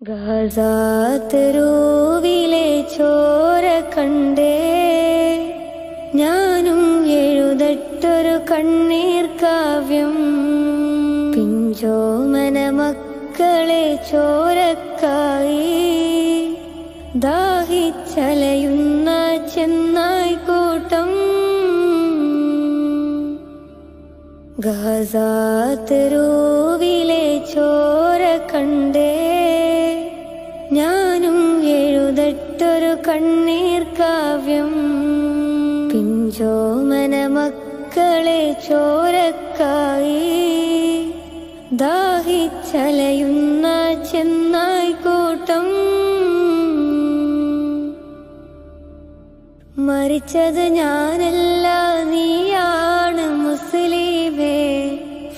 ഗാസാതെരുവിലെ ചോര കണ്ടേ ഞാനും എഴുതട്ടൊരു കണ്ണീർ കാവ്യം. പിഞ്ചോമന മക്കളെ ചോരക്കായി ദാഹിച്ചലയുന്ന ചെന്നായ്ക്കൂട്ടം. ഗാസാതെരുവിലെ ചോര കണ്ടേ ഞാനും എഴുതട്ടൊരു കണ്ണീർ കാവ്യം. പിഞ്ചോമന മക്കളെ ചോരക്കായി ദാഹിച്ചലയുന്ന ചെന്നായ്ക്കൂട്ടം. മരിച്ചത് ഞാനല്ല, നീയാണ് മുസ്ലിമേ.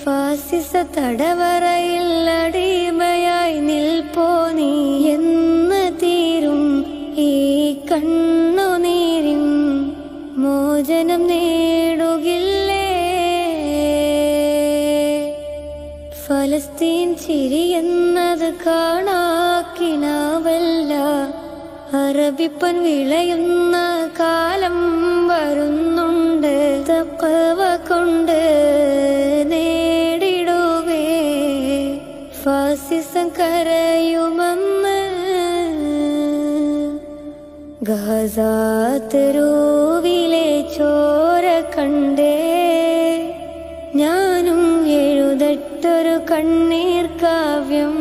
ഫാസിസ തടവറയിൽ അടിമയായി നിൽപ്പോ നീ എന്ന് തീരും ഈ കണ്ണുനീരിൻ മോചനം നേടുകില്ലേ? ഫലസ്തീൻ ചിരിയെന്നത് കാണാക്കിനാവല്ല, അറബിപ്പൻ വിളയുന്ന കാലം വരുന്നുണ്ട്. തഖ്വ കൊണ്ട് നേടിടുവേ ഫാസിസം കരയുമെന്ന്. ഗാസാതെരുവിലെ ചോര കണ്ടേ ഞാനും എഴുതട്ടൊരു കണ്ണീർ കാവ്യം.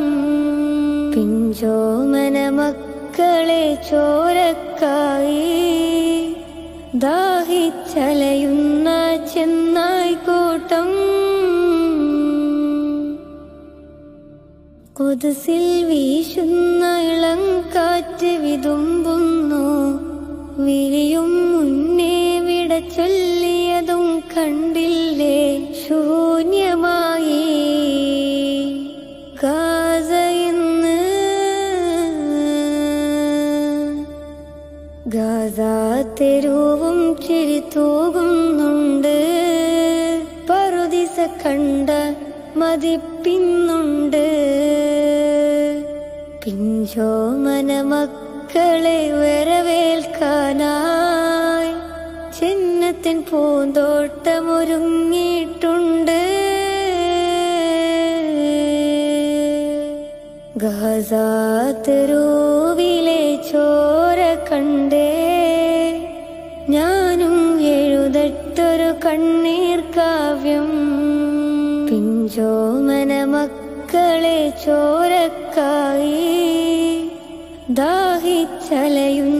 പിഞ്ചോമന മക്കളെ ചോരക്കായി ദാഹിച്ചലയുന്ന ചെന്നായ്ക്കൂട്ടം. ഖുദ്സിൽ വീശുന്ന ഇളം കാറ്റ് വിതുമ്പുന്നു, വിരിയും മുന്നേ വിട ചൊല്ലിയതും കണ്ടില്ലേ? ശൂന്യമായി ഗാസ ഇന്ന്. ഗാസാതെരുവും ചിരിതൂകുന്നുണ്ട്, പറുദീസ കണ്ട മതിപ്പിന്നുണ്ട്. പിഞ്ചോമന മക്കളെ വരവേൽക്കാനായി ജന്നത്തിൻ പൂന്തോട്ടമൊരുങ്ങിയിട്ടുണ്ട്. ഗാസാതെരുവിലെ ചോര കണ്ടേ ഞാനും എഴുതട്ടൊരു കണ്ണീർ കാവ്യം. പിഞ്ചോമന മക്കളെ ചോരക്കായി ദാഹിച്ചലയുന്ന